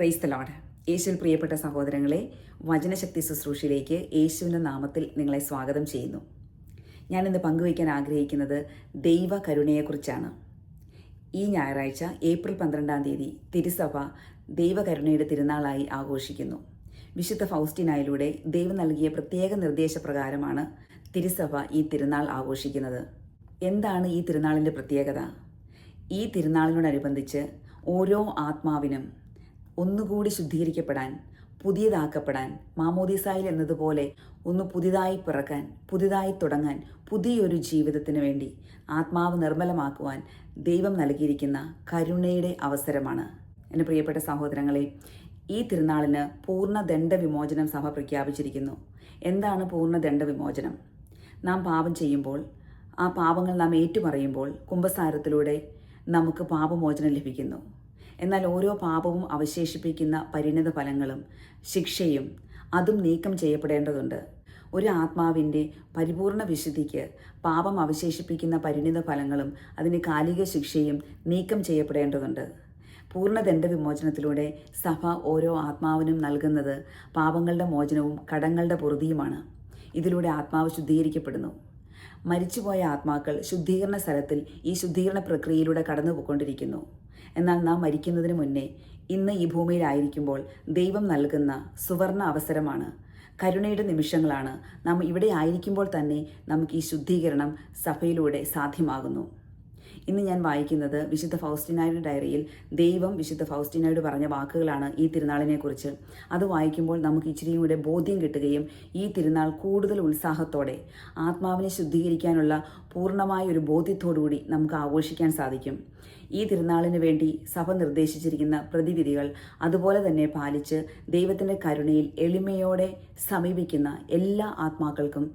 Praise the Lord. യേശുവിൽ പ്രിയപ്പെട്ട സഹോദരങ്ങളെ, വചനശക്തി ശുശ്രൂഷയിലേക്ക് യേശുവിൻ്റെ നാമത്തിൽ നിങ്ങളെ സ്വാഗതം ചെയ്യുന്നു. ഞാനിന്ന് പങ്കുവയ്ക്കാൻ ആഗ്രഹിക്കുന്നത് ദൈവ കരുണയെക്കുറിച്ചാണ്. ഈ ഞായറാഴ്ച ഏപ്രിൽ 12 തിരുസഭ ദൈവകരുണയുടെ തിരുനാളായി ആഘോഷിക്കുന്നു. വിശുദ്ധ ഫൗസ്റ്റീനായിലൂടെ ദൈവം നൽകിയ പ്രത്യേക നിർദ്ദേശപ്രകാരമാണ് തിരുസഭ ഈ തിരുനാൾ ആഘോഷിക്കുന്നത്. എന്താണ് ഈ തിരുനാളിൻ്റെ പ്രത്യേകത? ഈ തിരുനാളിനോടനുബന്ധിച്ച് ഓരോ ആത്മാവിനും ഒന്നുകൂടി ശുദ്ധീകരിക്കപ്പെടാൻ, പുതിയതാക്കപ്പെടാൻ, മാമോദീസായിൽ എന്നതുപോലെ ഒന്ന് പുതിയതായി പിറക്കാൻ, പുതിയതായി തുടങ്ങാൻ, പുതിയൊരു ജീവിതത്തിന് വേണ്ടി ആത്മാവ് നിർമ്മലമാക്കുവാൻ ദൈവം നൽകിയിരിക്കുന്ന കരുണയുടെ അവസരമാണ്. എൻ്റെ പ്രിയപ്പെട്ട സഹോദരങ്ങളെ, ഈ തിരുനാളിന് പൂർണ്ണ ദണ്ഡവിമോചനം സഭ പ്രഖ്യാപിച്ചിരിക്കുന്നു. എന്താണ് പൂർണ്ണ ദണ്ഡവിമോചനം? നാം പാപം ചെയ്യുമ്പോൾ, ആ പാപങ്ങൾ നാം ഏറ്റുപറയുമ്പോൾ കുമ്പസാരത്തിലൂടെ നമുക്ക് പാപമോചനം ലഭിക്കുന്നു. എന്നാൽ ഓരോ പാപവും അവശേഷിപ്പിക്കുന്ന പരിണിത ഫലങ്ങളും ശിക്ഷയും അതും നീക്കം ചെയ്യപ്പെടേണ്ടതുണ്ട്. ഒരു ആത്മാവിൻ്റെ പരിപൂർണ വിശുദ്ധിക്ക് പാപം അവശേഷിപ്പിക്കുന്ന പരിണിത ഫലങ്ങളും അതിന് കാലിക ശിക്ഷയും നീക്കം ചെയ്യപ്പെടേണ്ടതുണ്ട്. പൂർണ്ണ ദണ്ഡവിമോചനത്തിലൂടെ സഭ ഓരോ ആത്മാവിനും നൽകുന്നത് പാപങ്ങളുടെ മോചനവും കടങ്ങളുടെ പൊറുതിയുമാണ്. ഇതിലൂടെ ആത്മാവ് ശുദ്ധീകരിക്കപ്പെടുന്നു. മരിച്ചുപോയ ആത്മാക്കൾ ശുദ്ധീകരണ സ്ഥലത്തിൽ ഈ ശുദ്ധീകരണ പ്രക്രിയയിലൂടെ കടന്നുപോയിക്കൊണ്ടിരിക്കുന്നു. എന്നാൽ നാം മരിക്കുന്നതിന് മുന്നേ ഇന്ന് ഈ ഭൂമിയിലായിരിക്കുമ്പോൾ ദൈവം നൽകുന്ന സുവർണ അവസരമാണ്, കരുണയുടെ നിമിഷങ്ങളാണ്. നാം ഇവിടെ ആയിരിക്കുമ്പോൾ തന്നെ നമുക്ക് ഈ ശുദ്ധീകരണം സഭയിലൂടെ സാധ്യമാകുന്നു. ഇന്ന് ഞാൻ വായിക്കുന്നത് വിശുദ്ധ ഫൗസ്റ്റീനായുടെ ഡയറിയിൽ ദൈവം വിശുദ്ധ ഫൗസ്റ്റീനായോട് പറഞ്ഞ വാക്കുകളാണ് ഈ തിരുനാളിനെക്കുറിച്ച്. അത് വായിക്കുമ്പോൾ നമുക്ക് ഇച്ചിരിയും കൂടെ ബോധ്യം കിട്ടുകയും ഈ തിരുനാൾ കൂടുതൽ ഉത്സാഹത്തോടെ ആത്മാവിനെ ശുദ്ധീകരിക്കാനുള്ള പൂർണ്ണമായ ഒരു ബോധ്യത്തോടുകൂടി നമുക്ക് ആഘോഷിക്കാൻ സാധിക്കും. ഈ തിരുനാളിന് വേണ്ടി സഭ നിർദ്ദേശിച്ചിരിക്കുന്ന പ്രതിവിധികൾ അതുപോലെ തന്നെ പാലിച്ച് ദൈവത്തിൻ്റെ കരുണയിൽ എളിമയോടെ സമീപിക്കുന്ന എല്ലാ ആത്മാക്കൾക്കും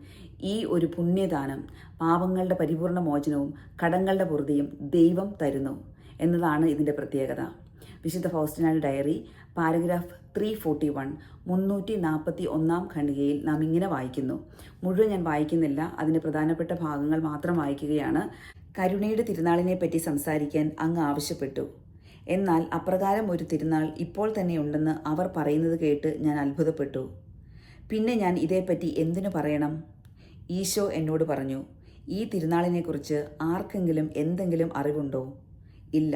ഈ ഒരു പുണ്യദാനം, പാപങ്ങളുടെ പരിപൂർണ മോചനവും കടങ്ങളുടെ പൊറുതിയും ദൈവം തരുന്നു എന്നതാണ് ഇതിൻ്റെ പ്രത്യേകത. വിശുദ്ധ ഫൗസ്റ്റീനായുടെ ഡയറി പാരഗ്രാഫ് 341 341 ഖണ്ഡികയിൽ നാം ഇങ്ങനെ വായിക്കുന്നു. മുഴുവൻ ഞാൻ വായിക്കുന്നില്ല, അതിൻ്റെ പ്രധാനപ്പെട്ട ഭാഗങ്ങൾ മാത്രം വായിക്കുകയാണ്. കരുണയുടെ തിരുനാളിനെ പറ്റി സംസാരിക്കാൻ അങ്ങ് ആവശ്യപ്പെട്ടു. എന്നാൽ അപ്രകാരം ഒരു തിരുനാൾ ഇപ്പോൾ തന്നെ ഉണ്ടെന്ന് അവർ പറയുന്നത് കേട്ട് ഞാൻ അത്ഭുതപ്പെട്ടു. പിന്നെ ഞാൻ ഇതേപ്പറ്റി എന്തിനു പറയണം? ഈശോ എന്നോട് പറഞ്ഞു, ഈ തിരുനാളിനെക്കുറിച്ച് ആർക്കെങ്കിലും എന്തെങ്കിലും അറിവുണ്ടോ? ഇല്ല.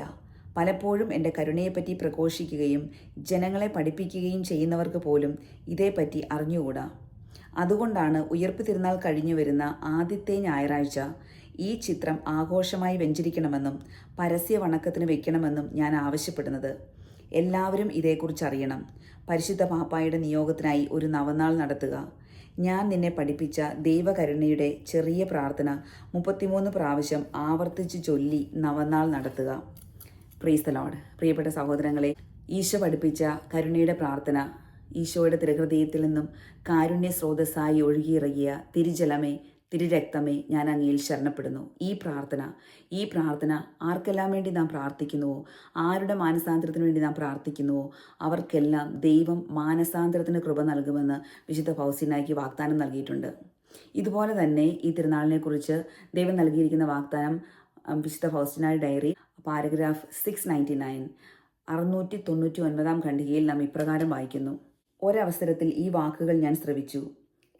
പലപ്പോഴും എൻ്റെ കരുണയെപ്പറ്റി പ്രഘോഷിക്കുകയും ജനങ്ങളെ പഠിപ്പിക്കുകയും ചെയ്യുന്നവർക്ക് പോലും ഇതേപ്പറ്റി അറിഞ്ഞുകൂടാ. അതുകൊണ്ടാണ് ഉയർപ്പ് തിരുനാൾ കഴിഞ്ഞു വരുന്ന ആദ്യത്തെ ഞായറാഴ്ച ഈ ചിത്രം ആഘോഷമായി വെഞ്ചരിക്കണമെന്നും പരസ്യ വണക്കത്തിന് വെക്കണമെന്നും ഞാൻ ആവശ്യപ്പെടുന്നത്. എല്ലാവരും ഇതേക്കുറിച്ച് അറിയണം. പരിശുദ്ധ പാപ്പായുടെ നിയോഗത്തിനായി ഒരു നവനാൾ നടത്തുക. ഞാൻ നിന്നെ പഠിപ്പിച്ച ദൈവകരുണയുടെ ചെറിയ പ്രാർത്ഥന 33 പ്രാവശ്യം ആവർത്തിച്ച് ചൊല്ലി നവനാൾ നടത്തുക. Praise the Lord. പ്രിയപ്പെട്ട സഹോദരങ്ങളെ, ഈശോ പഠിപ്പിച്ച കരുണയുടെ പ്രാർത്ഥന, ഈശോയുടെ തിരുഹൃദയത്തിൽ നിന്നും കാരുണ്യ സ്രോതസ്സായി ഒഴുകിയിറങ്ങിയ തിരുജലമേ, തിരുരക്തമേ, ഞാൻ അങ്ങയിൽ ശരണപ്പെടുന്നു. ഈ പ്രാർത്ഥന ആർക്കെല്ലാം വേണ്ടി നാം പ്രാർത്ഥിക്കുന്നുവോ, ആരുടെ മാനസാന്തരത്തിന് വേണ്ടി നാം പ്രാർത്ഥിക്കുന്നുവോ അവർക്കെല്ലാം ദൈവം മാനസാന്തരത്തിന് കൃപ നൽകുമെന്ന് വിശുദ്ധ ഫൗസ്റ്റീനായ്ക്ക് വാഗ്ദാനം നൽകിയിട്ടുണ്ട്. ഇതുപോലെ തന്നെ ഈ തിരുനാളിനെക്കുറിച്ച് ദൈവം നൽകിയിരിക്കുന്ന വാഗ്ദാനം വിശുദ്ധ ഫൗസ്റ്റീനായുടെ ഡയറി പാരഗ്രാഫ് 699 699 ഖണ്ഡികയിൽ നാം ഇപ്രകാരം വായിക്കുന്നു. ഒരവസരത്തിൽ ഈ വാക്കുകൾ ഞാൻ ശ്രവിച്ചു.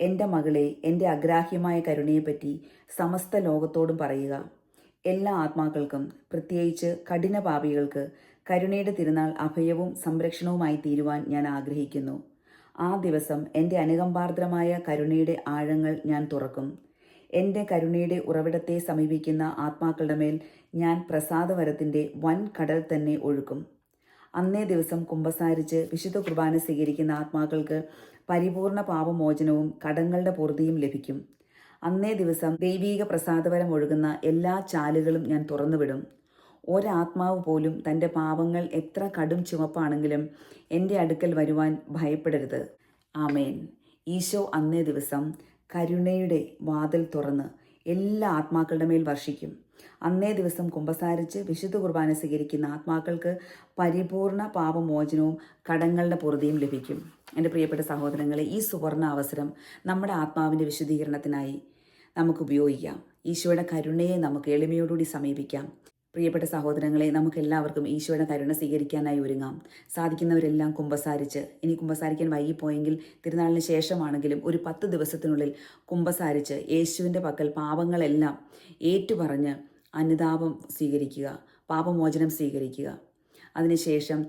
എൻ്റെ മകളെ, എൻ്റെ അഗ്രാഹ്യമായ കരുണയെപ്പറ്റി സമസ്ത ലോകത്തോടും പറയുക. എല്ലാ ആത്മാക്കൾക്കും, പ്രത്യേകിച്ച് കഠിനപാപികൾക്ക് കരുണയുടെ തിരുനാൾ അഭയവും സംരക്ഷണവുമായി തീരുവാൻ ഞാൻ ആഗ്രഹിക്കുന്നു. ആ ദിവസം എൻ്റെ അനുകമ്പാർദ്രമായ കരുണയുടെ ആഴങ്ങൾ ഞാൻ തുറക്കും. എൻ്റെ കരുണയുടെ ഉറവിടത്തെ സമീപിക്കുന്ന ആത്മാക്കളുടെ മേൽ ഞാൻ പ്രസാദവരത്തിൻ്റെ വൻ കടൽ തന്നെ ഒഴുക്കും. അന്നേ ദിവസം കുമ്പസാരിച്ച് വിശുദ്ധ കുർബാന സ്വീകരിക്കുന്ന ആത്മാക്കൾക്ക് പരിപൂർണ പാപമോചനവും കടങ്ങളുടെ പൊറുതിയും ലഭിക്കും. അന്നേ ദിവസം ദൈവീക പ്രസാദവരം ഒഴുകുന്ന എല്ലാ ചാലുകളും ഞാൻ തുറന്നുവിടും. ഒരാത്മാവ് പോലും തൻ്റെ പാപങ്ങൾ എത്ര കടും ചുവപ്പാണെങ്കിലും എൻ്റെ അടുക്കൽ വരുവാൻ ഭയപ്പെടരുത്. ആമേൻ. ഈശോ അന്നേ ദിവസം കരുണയുടെ വാതിൽ തുറന്ന് എല്ലാ ആത്മാക്കളുടെ മേൽ വർഷിക്കും. അന്നേ ദിവസം കുമ്പസാരിച്ച് വിശുദ്ധ കുർബാന സ്വീകരിക്കുന്ന ആത്മാക്കൾക്ക് പരിപൂർണ പാപമോചനവും കടങ്ങളുടെ പൊറുതിയും ലഭിക്കും. എൻ്റെ പ്രിയപ്പെട്ട സഹോദരങ്ങളെ, ഈ സുവർണ അവസരം നമ്മുടെ ആത്മാവിൻ്റെ വിശുദ്ധീകരണത്തിനായി നമുക്ക് ഉപയോഗിക്കാം. ഈശോയുടെ കരുണയെ നമുക്ക് എളിമയോടുകൂടി സമീപിക്കാം. പ്രിയപ്പെട്ട സഹോദരങ്ങളെ, നമുക്കെല്ലാവർക്കും ഈശോയുടെ കരുണ സ്വീകരിക്കാനായി ഒരുങ്ങാം. സാധിക്കുന്നവരെല്ലാം കുമ്പസാരിച്ച്, ഇനി കുമ്പസാരിക്കാൻ വൈകിപ്പോയെങ്കിൽ തിരുനാളിന് ശേഷമാണെങ്കിലും ഒരു 10 ദിവസത്തിനുള്ളിൽ കുമ്പസാരിച്ച് യേശുവിൻ്റെ പക്കൽ പാപങ്ങളെല്ലാം ഏറ്റുപറഞ്ഞ് അനുതാപം സ്വീകരിക്കുക, പാപമോചനം സ്വീകരിക്കുക. അതിനുശേഷം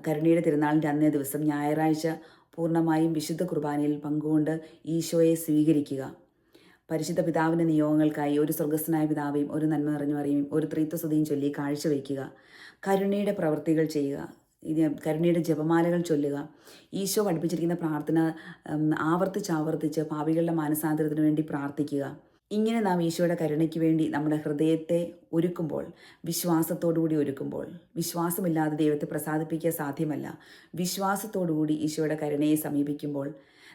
കരുണയുടെ തിരുനാളിൻ്റെ അന്നേ ദിവസം ഞായറാഴ്ച പൂർണ്ണമായും വിശുദ്ധ കുർബാനയിൽ പങ്കുകൊണ്ട് ഈശോയെ സ്വീകരിക്കുക. പരിശുദ്ധ പിതാവിൻ്റെ നിയോഗങ്ങൾക്കായി ഒരു സ്വർഗസ്ഥനായ പിതാവേയും ഒരു നന്മ നിറഞ്ഞു അറിയും ഒരു ത്രിത്വസ്തുതിയും ചൊല്ലി കാഴ്ചവെക്കുക. കരുണയുടെ പ്രവൃത്തികൾ ചെയ്യുക, കരുണയുടെ ജപമാലകൾ ചൊല്ലുക. ഈശോ പഠിപ്പിച്ചിരിക്കുന്ന പ്രാർത്ഥന ആവർത്തിച്ച് പാപികളുടെ മാനസാന്തരത്തിന് വേണ്ടി പ്രാർത്ഥിക്കുക. ഇങ്ങനെ നാം ഈശോയുടെ കരുണയ്ക്ക് വേണ്ടി നമ്മുടെ ഹൃദയത്തെ ഒരുക്കുമ്പോൾ, വിശ്വാസത്തോടുകൂടി ഒരുക്കുമ്പോൾ, വിശ്വാസമില്ലാതെ ദൈവത്തെ പ്രസാദിപ്പിക്കാൻ സാധ്യമല്ല. വിശ്വാസത്തോടുകൂടി ഈശോയുടെ കരുണയെ സമീപിക്കുമ്പോൾ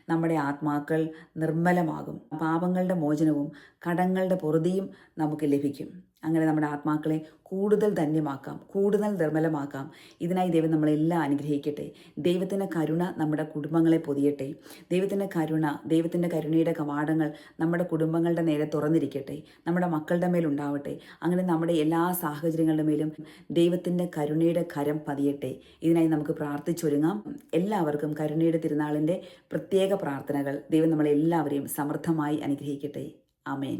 നമ്മുടെ ആത്മാക്കൾ നിർമ്മലമാകും. പാപങ്ങളുടെ മോചനവും കടങ്ങളുടെ പൊറുതിയും നമുക്ക് ലഭിക്കും. അങ്ങനെ നമ്മുടെ ആത്മാക്കളെ കൂടുതൽ ധന്യമാക്കാം, കൂടുതൽ നിർമ്മലമാക്കാം. ഇതിനായി ദൈവം നമ്മളെല്ലാം അനുഗ്രഹിക്കട്ടെ. ദൈവത്തിൻ്റെ കരുണ നമ്മുടെ കുടുംബങ്ങളെ പൊതിയട്ടെ. ദൈവത്തിൻ്റെ കരുണയുടെ കവാടങ്ങൾ നമ്മുടെ കുടുംബങ്ങളുടെ നേരെ തുറന്നിരിക്കട്ടെ. നമ്മുടെ മക്കളുടെ മേലുണ്ടാവട്ടെ. അങ്ങനെ നമ്മുടെ എല്ലാ സാഹചര്യങ്ങളുടെ മേലും ദൈവത്തിൻ്റെ കരുണയുടെ കരം പതിയട്ടെ. ഇതിനായി നമുക്ക് പ്രാർത്ഥിച്ചൊരുങ്ങാം. എല്ലാവർക്കും കരുണയുടെ തിരുനാളിൻ്റെ പ്രത്യേക പ്രാർത്ഥനകൾ. ദൈവം നമ്മളെല്ലാവരെയും സമൃദ്ധമായി അനുഗ്രഹിക്കട്ടെ. ആമേൻ.